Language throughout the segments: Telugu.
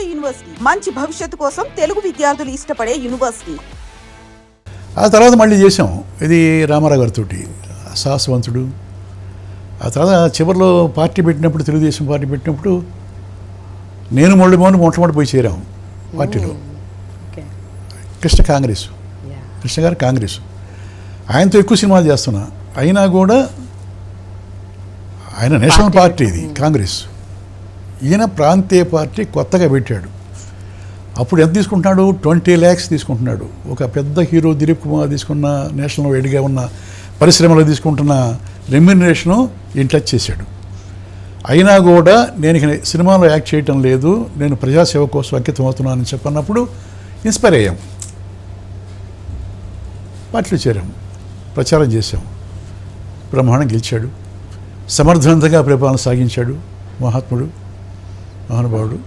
నాడు యూనివర్సిటీ మంచి భవిష్యత్తు కోసం తెలుగు విద్యార్థులు ఇష్టపడే యూనివర్సిటీ. ఆ తర్వాత మళ్ళీ చేసాం ఇది రామారావు గారితో సాహసవంతుడు. ఆ తర్వాత చివరిలో పార్టీ పెట్టినప్పుడు, తెలుగుదేశం పార్టీ పెట్టినప్పుడు నేను మొట్టమొదటి పోయి చేరాం పార్టీలో. కృష్ణ కాంగ్రెస్, కృష్ణ గారు కాంగ్రెస్, ఆయనతో ఎక్కువ సినిమాలు చేస్తున్నా. అయినా కూడా ఆయన నేషనల్ పార్టీ ఇది కాంగ్రెస్, ఈయన ప్రాంతీయ పార్టీ కొత్తగా పెట్టాడు. అప్పుడు ఎంత తీసుకుంటున్నాడు? 20 lakhs తీసుకుంటున్నాడు. ఒక పెద్ద హీరో దిలీప్ కుమార్ తీసుకున్న నేషనల్ వైడ్గా ఉన్న పరిశ్రమలో తీసుకుంటున్న రెమ్యూనరేషను ఈయన టచ్ చేశాడు. అయినా కూడా నేను ఇక సినిమాలో యాక్ట్ చేయటం లేదు, నేను ప్రజాసేవ కోసం అంకితం అవుతున్నానని చెప్పన్నప్పుడు ఇన్స్పైర్ అయ్యాం. పార్టీలో చేరాం, ప్రచారం చేశాం. బ్రహ్మాండం గెలిచాడు, సమర్థవంతంగా పరిపాలన సాగించాడు. మహాత్ముడు, మహానుభావుడు,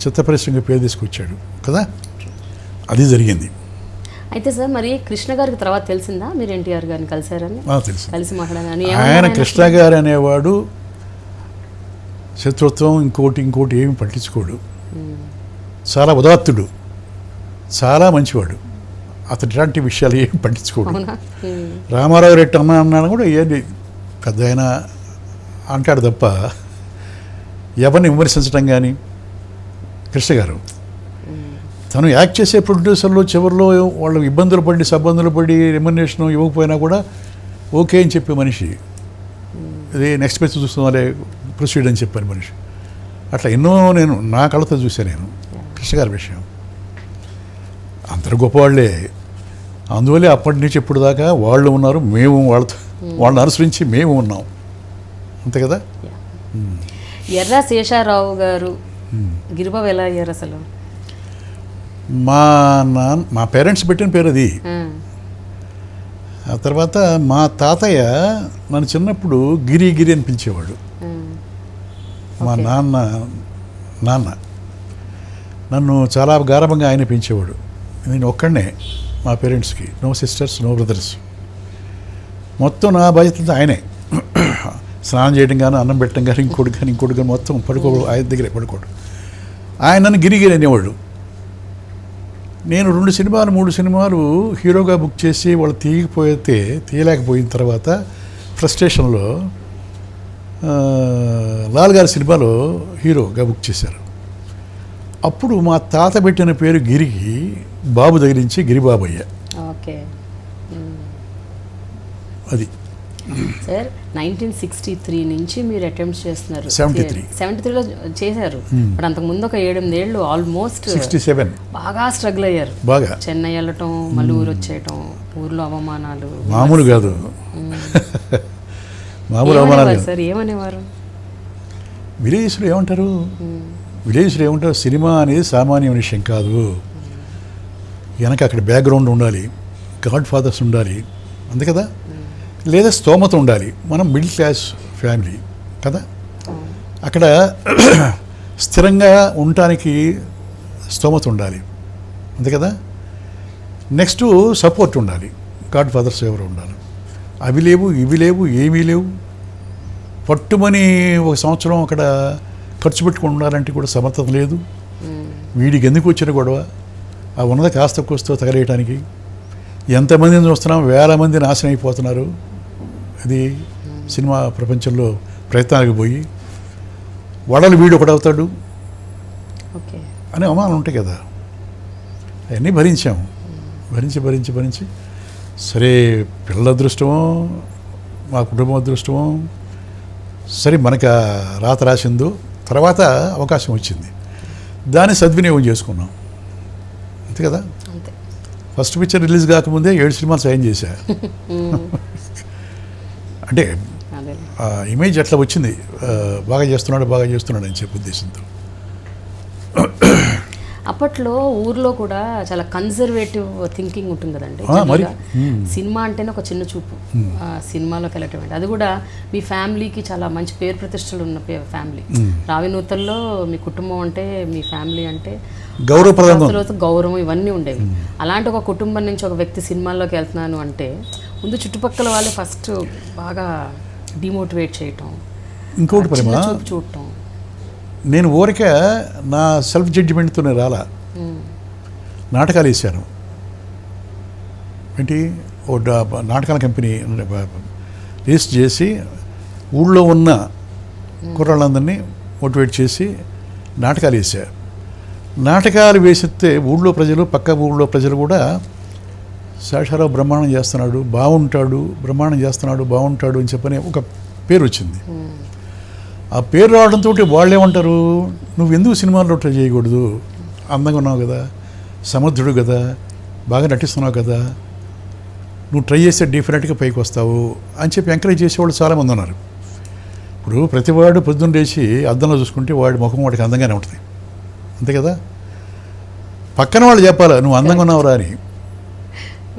చిత్తపరిశ్రమగా పేరు తీసుకొచ్చాడు కదా, అది జరిగింది. అయితే సార్ మరి కృష్ణ గారికి తర్వాత తెలిసిందా మీరు ఎన్టీఆర్ గారిని కలిసారని? తెలుసు. కలిసి మాట్లాడారని. ఆయన కృష్ణ గారు అనేవాడు శత్రుత్వం ఇంకోటి ఏమి పట్టించుకోడు, చాలా ఉదాత్తుడు, చాలా మంచివాడు. అతని ఇలాంటి విషయాలు ఏమి పట్టించుకోడు. రామారావు రెడ్డి అన్నాను కూడా ఏంటి పెద్ద ఆయన అంటాడు తప్ప ఎవరిని విమర్శించడం కానీ. కృష్ణ గారు తను యాక్ట్ చేసే ప్రొడ్యూసర్లు చివరిలో వాళ్ళు ఇబ్బందులు పడి రెమ్యునరేషన్ ఇవ్వకపోయినా కూడా ఓకే అని చెప్పే మనిషి. ఇది నెక్స్ట్ పేజ్ చూస్తున్నారే ప్రొసీడ్ అని చెప్పాను మనిషి. అట్లా ఎన్నో నేను నా కళ్ళతో చూశాను నేను కృష్ణ గారి విషయం. అందరు గొప్పవాళ్లే, అందువల్లే అప్పటి నుంచి ఇప్పుడు దాకా వాళ్ళు ఉన్నారు, మేము వాళ్ళని అనుసరించి మేము ఉన్నాం, అంతే కదా. ఎర్రా శేషారావు గారు గిరిబాబు ఎలా అయ్యారు అసలు? మా పేరెంట్స్ పెట్టిన పేరు అది. ఆ తర్వాత మా తాతయ్య నన్ను చిన్నప్పుడు గిరి అని పిలిచేవాడు. మా నాన్న నన్ను చాలా గారభంగా ఆయన పెంచేవాడు. నేను ఒక్కడనే మా పేరెంట్స్కి, నో సిస్టర్స్, నో బ్రదర్స్. మొత్తం నా బాధ్యత ఆయనే. స్నానం చేయడం కానీ, అన్నం పెట్టడం కానీ, ఇంకోటి కానీ మొత్తం ఆయన దగ్గరే పడుకోడు. ఆయన నన్ను గిరి అనేవాడు. నేను 2 సినిమాలు 3 సినిమాలు హీరోగా బుక్ చేసి వాళ్ళు తీయలేకపోయిన తర్వాత ఫ్రస్ట్రేషన్లో లాల్ గారి సినిమాలో హీరోగా బుక్ చేశారు. అప్పుడు మా తాత పెట్టిన పేరు గిరికి బాబు దగ్గర నుంచి గిరిబాబయ్య. ఓకే. అది సార్ 1963 నుంచి మీరు అటెంప్ట్స్ చేస్తున్నారు. 73లో చేశారు. బట్ అంతకుముందు ఒక 7-8 ఏళ్ళు ఆల్మోస్ట్ 67 బాగా స్ట్రగుల్ అయ్యారు. బాగా చెన్నై వెళ్ళటం, మళ్ళీ ఊరు వచ్చేయటం, ఊర్లో అవమానాలు మామూలు కాదు. మామూలు అవమానాలు సార్. ఏమనేవారు విలేజ్లో? ఏమంటారు సినిమా అనేది సామాన్య విషయం కాదు. వెనక అక్కడ బ్యాక్గ్రౌండ్ ఉండాలి, గాడ్ ఫాదర్స్ ఉండాలి, అంతే కదా, లేదా స్తోమత ఉండాలి. మనం మిడిల్ క్లాస్ ఫ్యామిలీ కదా, అక్కడ స్థిరంగా ఉండటానికి స్తోమత ఉండాలి, అంతే కదా. నెక్స్ట్ సపోర్ట్ ఉండాలి, గాడ్ ఫాదర్స్ ఎవరు ఉండాలి. అవి లేవు, ఇవి లేవు, ఏమీ లేవు. పట్టుమని 1 సంవత్సరం అక్కడ ఖర్చు పెట్టుకుని ఉండాలంటే కూడా సమర్థత లేదు. వీడికి ఎందుకు వచ్చిన గొడవ? ఆ ఉన్నది కాస్త కూస్తో తగలేయటానికి ఎంతమందిని చూస్తున్నాం, 1000 మంది నాశనం అయిపోతున్నారు. ఇది సినిమా ప్రపంచంలో ప్రయత్నాలకు పోయి వడలు వీడు ఒకడవుతాడు అనే అవమానాలు ఉంటాయి కదా. అవన్నీ భరించాము. భరించి సరే, పిల్లల అదృష్టమో మా కుటుంబం అదృష్టమో సరే మనకు రాత రాసిందో, తర్వాత అవకాశం వచ్చింది, దాన్ని సద్వినియోగం చేసుకున్నాం, అంతే కదా. ఫస్ట్ పిక్చర్ రిలీజ్ కాకముందే 7 సినిమాలు సైన్ చేశా. అంటే ఇమేజ్ అట్లా వచ్చింది, బాగా చేస్తున్నాడు అని చెప్పే ఉద్దేశంతో. అప్పట్లో ఊర్లో కూడా చాలా కన్జర్వేటివ్ థింకింగ్ ఉంటుంది కదండి. సినిమా అంటేనే ఒక చిన్న చూపు, సినిమాలోకి వెళ్ళటం అంటే. అది కూడా మీ ఫ్యామిలీకి చాలా మంచి పేరు ప్రతిష్టలు ఉన్న ఫ్యామిలీ. రావినూతల్లో మీ కుటుంబం అంటే, మీ ఫ్యామిలీ అంటే గౌరవం ఇవన్నీ ఉండేవి. అలాంటి ఒక కుటుంబం నుంచి ఒక వ్యక్తి సినిమాల్లోకి వెళ్తున్నాను అంటే ముందు చుట్టుపక్కల వాళ్ళే ఫస్ట్ బాగా డిమోటివేట్ చేయటం, ఇంకోటి చూడటం. నేను ఊరిక నా సెల్ఫ్ జడ్జిమెంట్తో నేను రాలా, నాటకాలు వేసాను. ఏంటి ఓ నాటకాల కంపెనీ రిజిస్టర్ చేసి ఊళ్ళో ఉన్న కుర్రాళ్ళందరినీ మోటివేట్ చేసి నాటకాలు వేసా. నాటకాలు వేసితే ఊళ్ళో ప్రజలు, పక్క ఊళ్ళో ప్రజలు కూడా శేషారావు బ్రహ్మాండం చేస్తున్నాడు, బాగుంటాడు, బ్రహ్మాండం చేస్తున్నాడు, బాగుంటాడు అని చెప్పని ఒక పేరు వచ్చింది. ఆ పేరు రావడంతో వాళ్ళు ఏమంటారు, నువ్వు ఎందుకు సినిమాల్లో ట్రై చేయకూడదు, అందంగా ఉన్నావు కదా, సమర్థుడు కదా, బాగా నటిస్తున్నావు కదా, నువ్వు ట్రై చేస్తే డెఫినెట్గా పైకి వస్తావు అని చెప్పి ఎంకరేజ్ చేసేవాళ్ళు చాలామంది ఉన్నారు. ఇప్పుడు ప్రతివాడు పొద్దున్న లేచి అద్దంలో చూసుకుంటే వాడి ముఖం వాడికి అందంగానే ఉంటుంది, అంతే కదా. పక్కన వాళ్ళు చెప్పాలా నువ్వు అందంగా ఉన్నావురా అని.